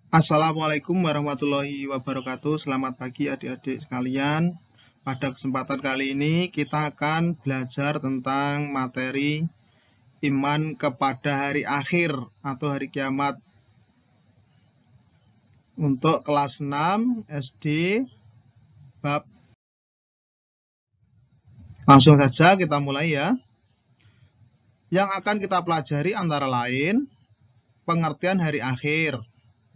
Assalamualaikum warahmatullahi wabarakatuh. Selamat pagi adik-adik sekalian. Pada kesempatan kali ini kita akan belajar tentang materi iman kepada hari akhir atau hari kiamat untuk kelas 6 SD bab. Langsung saja kita mulai ya. Yang akan kita pelajari antara lain pengertian hari akhir.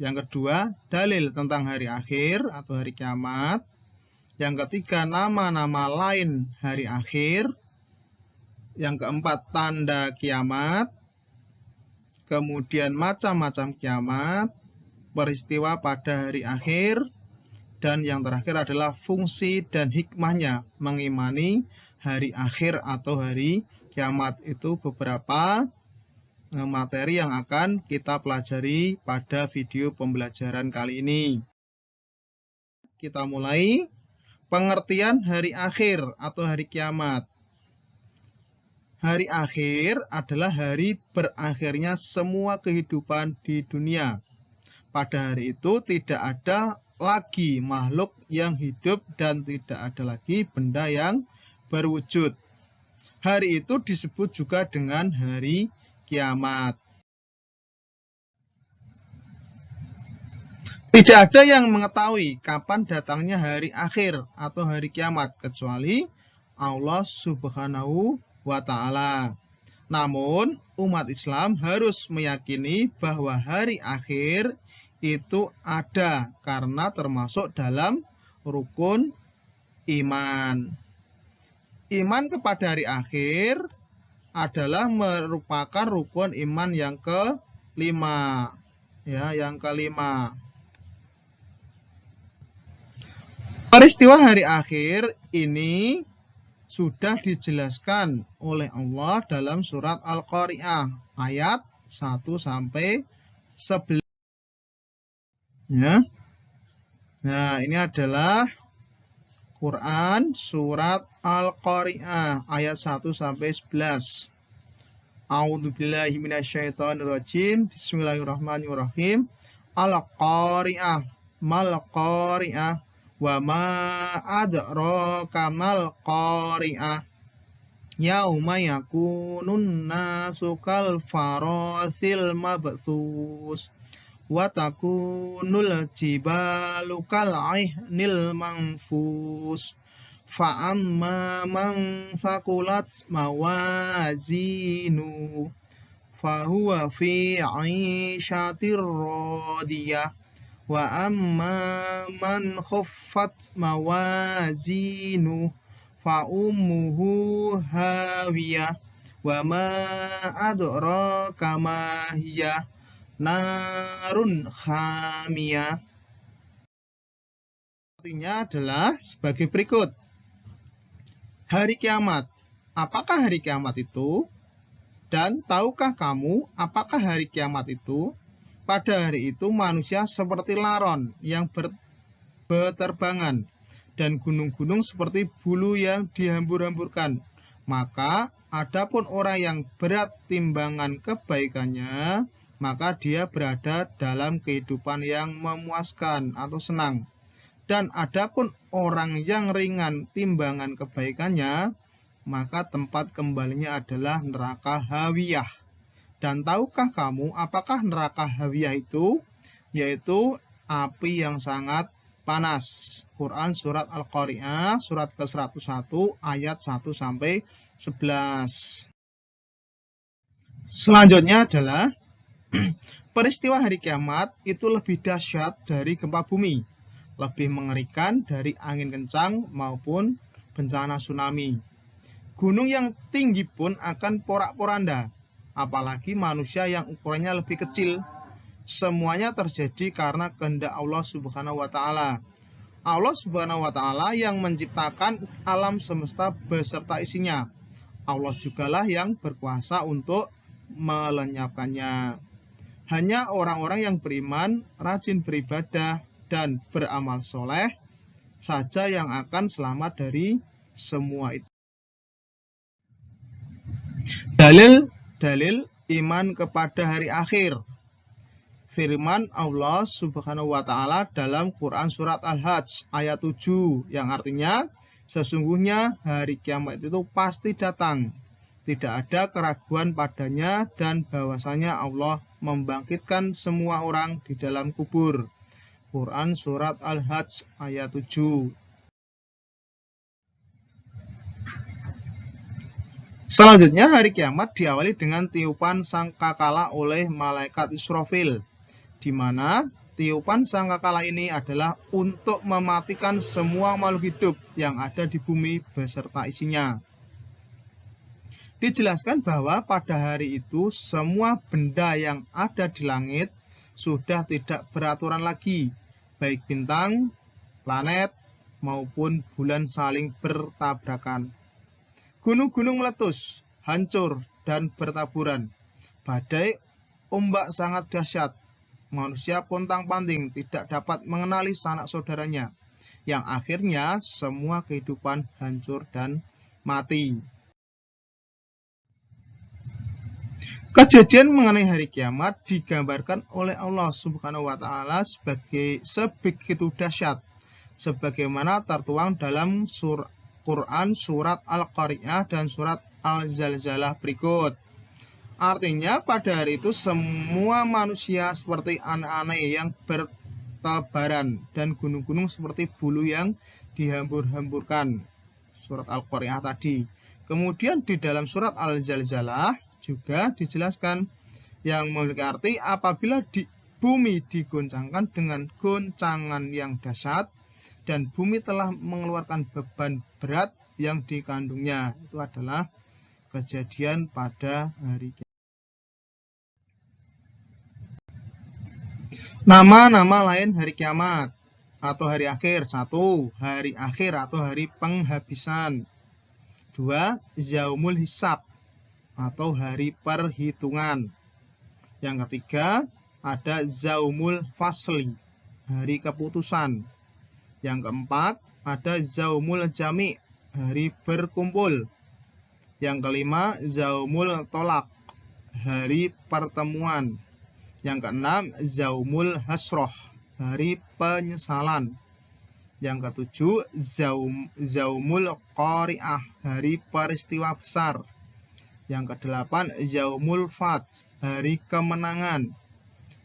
Yang kedua, dalil tentang hari akhir atau hari kiamat. Yang ketiga, nama-nama lain hari akhir. Yang keempat, tanda kiamat. Kemudian macam-macam kiamat, peristiwa pada hari akhir. Dan yang terakhir adalah fungsi dan hikmahnya mengimani hari akhir atau hari kiamat. Itu beberapa materi yang akan kita pelajari pada video pembelajaran kali ini. Kita mulai pengertian hari akhir atau hari kiamat. Hari akhir adalah hari berakhirnya semua kehidupan di dunia. Pada hari itu tidak ada lagi makhluk yang hidup dan tidak ada lagi benda yang berwujud. Hari itu disebut juga dengan hari kiamat. Tidak ada yang mengetahui kapan datangnya hari akhir atau hari kiamat kecuali Allah Subhanahu wa Ta'ala. Namun, umat Islam harus meyakini bahwa hari akhir itu ada karena termasuk dalam rukun iman. Iman kepada hari akhir adalah merupakan rukun iman yang kelima. Ya, yang kelima. Peristiwa hari akhir ini sudah dijelaskan oleh Allah dalam surat Al-Qari'ah ayat 1 sampai 11. Ya. Nah, ini adalah Quran surat Al-Qari'ah ayat 1 sampai 11. A'udzubillahi minasyaitonirrajim. Bismillahirrahmanirrahim. Al-Qari'ah mal Qari'ah wa ma adraka mal qari'ah yauma yakunun nasu kal farasil mabthus wa takunul jibalu kal ihnil manfus fa amma man faqulat mawazinu fa huwa fi 'ishatir radiyah wa amma man khaffat mawazinu fa ummuhu hawiyah wa ma adraka ma hiya narun khamiyah. Artinya adalah sebagai berikut. Hari kiamat. Apakah hari kiamat itu? Dan tahukah kamu apakah hari kiamat itu? Pada hari itu manusia seperti laron yang berterbangan dan gunung-gunung seperti bulu yang dihambur-hamburkan. Maka adapun orang yang berat timbangan kebaikannya, maka dia berada dalam kehidupan yang memuaskan atau senang. Dan adapun orang yang ringan timbangan kebaikannya, maka tempat kembalinya adalah neraka hawiyah. Dan tahukah kamu apakah neraka hawiyah itu? Yaitu api yang sangat panas. Quran surat Al-Qari'ah surat ke-101 ayat 1 sampai 11. Selanjutnya adalah peristiwa hari kiamat itu lebih dahsyat dari gempa bumi, lebih mengerikan dari angin kencang maupun bencana tsunami. Gunung yang tinggi pun akan porak-poranda, apalagi manusia yang ukurannya lebih kecil. Semuanya terjadi karena kehendak Allah Subhanahu wa Ta'ala. Allah Subhanahu wa Ta'ala yang menciptakan alam semesta beserta isinya. Allah jugalah yang berkuasa untuk melenyapkannya. Hanya orang-orang yang beriman, rajin beribadah, dan beramal soleh saja yang akan selamat dari semua itu. Dalil iman kepada hari akhir. firman Allah Subhanahu wa taala dalam Quran surat Al-Hajj ayat 7 yang artinya sesungguhnya hari kiamat itu pasti datang. Tidak ada keraguan padanya dan bahwasanya Allah membangkitkan semua orang di dalam kubur. Quran surat Al-Hajj ayat 7. Selanjutnya hari kiamat diawali dengan tiupan sangkakala oleh malaikat Israfil, di mana tiupan sangkakala ini adalah untuk mematikan semua makhluk hidup yang ada di bumi beserta isinya. Dijelaskan bahwa pada hari itu semua benda yang ada di langit sudah tidak beraturan lagi, baik bintang, planet, maupun bulan saling bertabrakan. Gunung-gunung meletus, hancur, dan bertaburan. Badai, ombak sangat dahsyat. Manusia pontang-panting tidak dapat mengenali sanak saudaranya, yang akhirnya semua kehidupan hancur dan mati. Kejadian mengenai hari kiamat digambarkan oleh Allah Subhanahu wa taala sebegitu dahsyat, sebagaimana tertuang dalam Quran surat Al-Qari'ah dan surat Al-Zalzalah berikut. Artinya pada hari itu semua manusia seperti anak-anak yang bertebaran dan gunung-gunung seperti bulu yang dihambur-hamburkan. Surat Al-Qari'ah tadi. Kemudian di dalam surat Al-Zalzalah juga dijelaskan yang memiliki arti apabila bumi digoncangkan dengan goncangan yang dahsyat dan bumi telah mengeluarkan beban berat yang dikandungnya. Itu adalah kejadian pada hari kiamat. Nama-nama lain hari kiamat atau hari akhir. 1. Hari akhir atau hari penghabisan. 2. Yaumul Hisab atau hari perhitungan. Yang ketiga ada Yaumul Fasli, hari keputusan. Yang keempat, ada Yaumul Jami', hari berkumpul. Yang kelima, Yaumul Tolak, hari pertemuan. Yang keenam, Yaumul Hasroh, hari penyesalan. Yang ketujuh, Yaumul Qari'ah, hari peristiwa besar. Yang kedelapan, Yaumul Fath, hari kemenangan.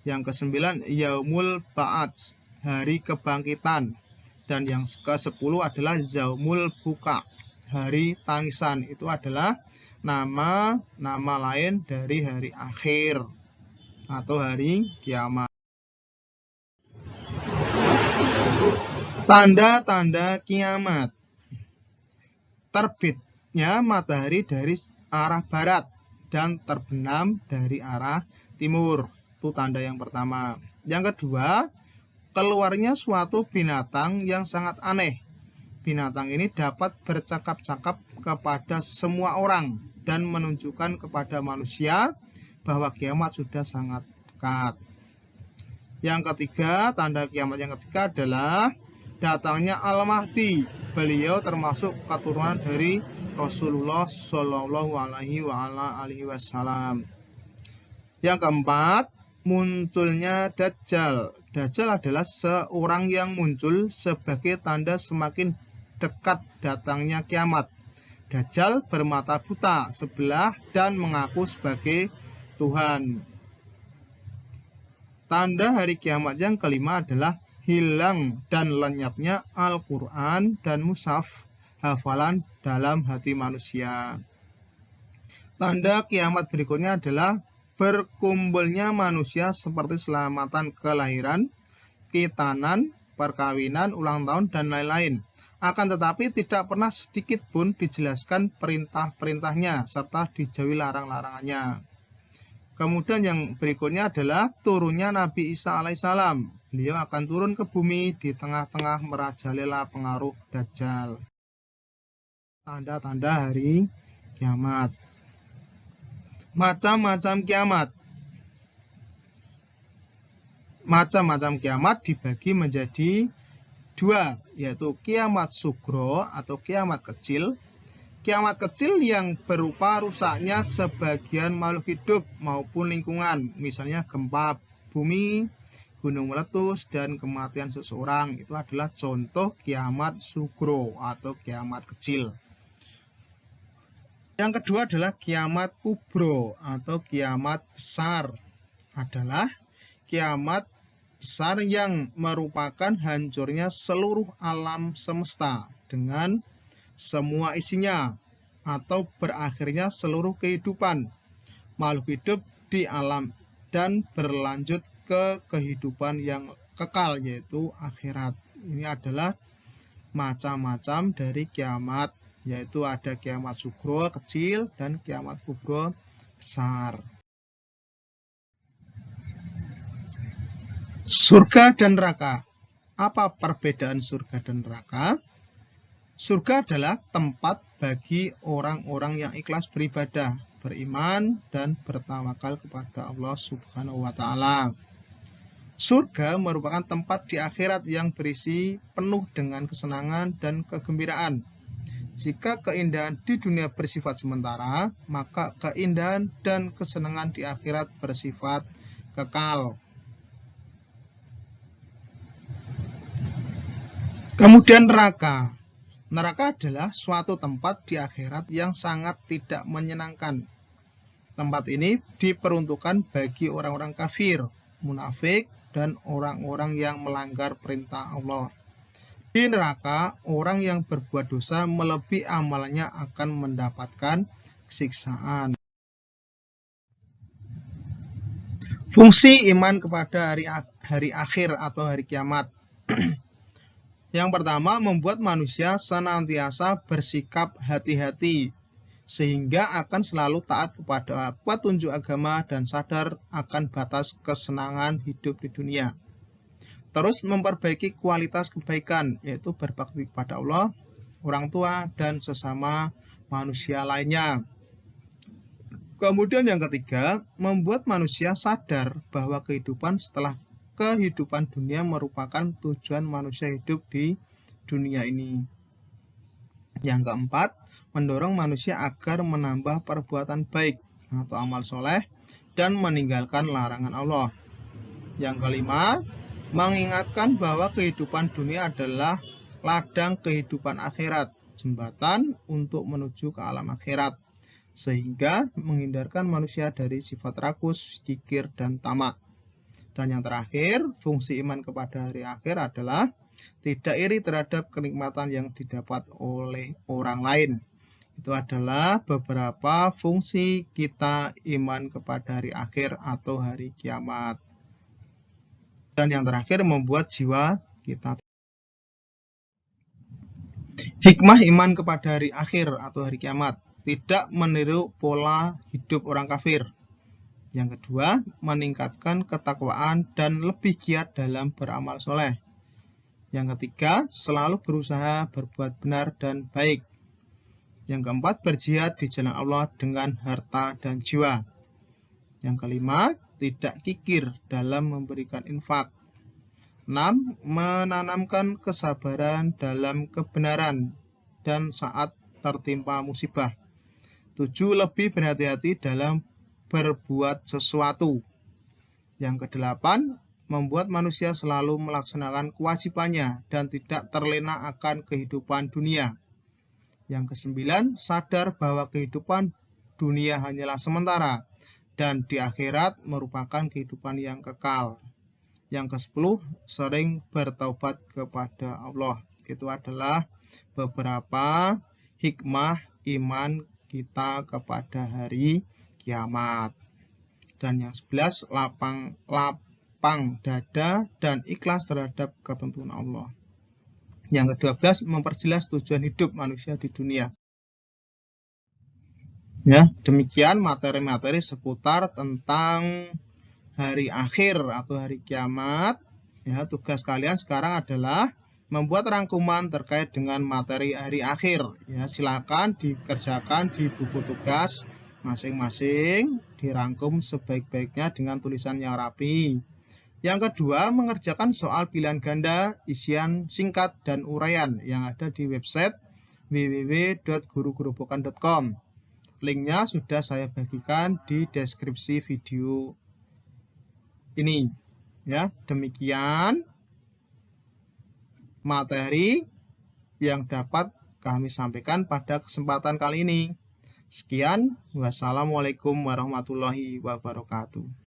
Yang kesembilan, Yaumul Ba'ats, hari kebangkitan. Dan yang ke-10 adalah Yaumul Buka, hari tangisan. Itu adalah nama lain dari hari akhir atau hari kiamat. Tanda-tanda kiamat. Terbitnya matahari dari arah barat dan terbenam dari arah timur. Itu tanda yang pertama. Yang kedua, keluarnya suatu binatang yang sangat aneh. Binatang ini dapat bercakap-cakap kepada semua orang dan menunjukkan kepada manusia bahwa kiamat sudah sangat dekat. Yang ketiga, tanda kiamat yang ketiga adalah datangnya Al-Mahdi. Beliau termasuk keturunan dari Rasulullah Shallallahu Alaihi Wasallam. Yang keempat, munculnya Dajjal. Dajjal adalah seorang yang muncul sebagai tanda semakin dekat datangnya kiamat. Dajjal bermata buta sebelah dan mengaku sebagai Tuhan. Tanda hari kiamat yang kelima adalah hilang dan lenyapnya Al-Quran dan mushaf hafalan dalam hati manusia. Tanda kiamat berikutnya adalah berkumpulnya manusia seperti selamatan kelahiran, khitanan, perkawinan, ulang tahun, dan lain-lain. Akan tetapi tidak pernah sedikit pun dijelaskan perintah-perintahnya serta dijauhi larang-larangannya. Kemudian yang berikutnya adalah turunnya Nabi Isa alaihissalam. Beliau akan turun ke bumi di tengah-tengah merajalela pengaruh Dajjal. Tanda-tanda hari kiamat. Macam-macam kiamat. Macam-macam kiamat dibagi menjadi dua, yaitu kiamat sugro atau kiamat kecil. Kiamat kecil yang berupa rusaknya sebagian makhluk hidup maupun lingkungan, misalnya gempa bumi, gunung meletus, dan kematian seseorang. Itu adalah contoh kiamat sugro atau kiamat kecil. Yang kedua adalah kiamat kubro atau kiamat besar. Adalah kiamat besar yang merupakan hancurnya seluruh alam semesta dengan semua isinya, atau berakhirnya seluruh kehidupan makhluk hidup di alam dan berlanjut ke kehidupan yang kekal, yaitu akhirat. Ini adalah macam-macam dari kiamat, yaitu ada kiamat sugro kecil dan kiamat kubro besar. Surga dan neraka. Apa perbedaan surga dan neraka? Surga adalah tempat bagi orang-orang yang ikhlas beribadah, beriman, dan bertawakal kepada Allah Subhanahu wa Ta'ala. Surga merupakan tempat di akhirat yang berisi penuh dengan kesenangan dan kegembiraan. Jika keindahan di dunia bersifat sementara, maka keindahan dan kesenangan di akhirat bersifat kekal. Kemudian neraka. Neraka adalah suatu tempat di akhirat yang sangat tidak menyenangkan. Tempat ini diperuntukkan bagi orang-orang kafir, munafik, dan orang-orang yang melanggar perintah Allah. Di neraka, orang yang berbuat dosa melebihi amalnya akan mendapatkan siksaan. Fungsi iman kepada hari akhir atau hari kiamat. Yang pertama, membuat manusia senantiasa bersikap hati-hati, sehingga akan selalu taat kepada petunjuk agama dan sadar akan batas kesenangan hidup di dunia. Terus memperbaiki kualitas kebaikan, yaitu berbakti kepada Allah, orang tua, dan sesama manusia lainnya. Kemudian yang ketiga, membuat manusia sadar bahwa kehidupan setelah kehidupan dunia merupakan tujuan manusia hidup di dunia ini. Yang keempat, mendorong manusia agar menambah perbuatan baik atau amal soleh dan meninggalkan larangan Allah. Yang kelima, mengingatkan bahwa kehidupan dunia adalah ladang kehidupan akhirat, jembatan untuk menuju ke alam akhirat, sehingga menghindarkan manusia dari sifat rakus, kikir, dan tamak. Dan yang terakhir, fungsi iman kepada hari akhir adalah tidak iri terhadap kenikmatan yang didapat oleh orang lain. Itu adalah beberapa fungsi kita iman kepada hari akhir atau hari kiamat. Dan yang terakhir, membuat jiwa kita. Hikmah iman kepada hari akhir atau hari kiamat. Tidak meniru pola hidup orang kafir. Yang kedua, meningkatkan ketakwaan dan lebih giat dalam beramal soleh. Yang ketiga, selalu berusaha berbuat benar dan baik. Yang keempat, berjihad di jalan Allah dengan harta dan jiwa. Yang kelima, tidak kikir dalam memberikan infak. 6. Menanamkan kesabaran dalam kebenaran dan saat tertimpa musibah. 7. Lebih berhati-hati dalam berbuat sesuatu. Yang kedelapan, membuat manusia selalu melaksanakan kewajibannya dan tidak terlena akan kehidupan dunia. Yang kesembilan, sadar bahwa kehidupan dunia hanyalah sementara dan di akhirat merupakan kehidupan yang kekal. Yang ke-10, sering bertaubat kepada Allah. Itu adalah beberapa hikmah iman kita kepada hari kiamat. Dan yang 11, lapang dada dan ikhlas terhadap ketentuan Allah. Yang ke-12, memperjelas tujuan hidup manusia di dunia. Ya, demikian materi-materi seputar tentang hari akhir atau hari kiamat. Ya, tugas kalian sekarang adalah membuat rangkuman terkait dengan materi hari akhir. Ya, silakan dikerjakan di buku tugas masing-masing, dirangkum sebaik-baiknya dengan tulisan yang rapi. Yang kedua, mengerjakan soal pilihan ganda, isian singkat dan uraian yang ada di website www.gurugerobokan.com. Linknya sudah saya bagikan di deskripsi video ini. Ya, demikian materi yang dapat kami sampaikan pada kesempatan kali ini. Sekian, wassalamualaikum warahmatullahi wabarakatuh.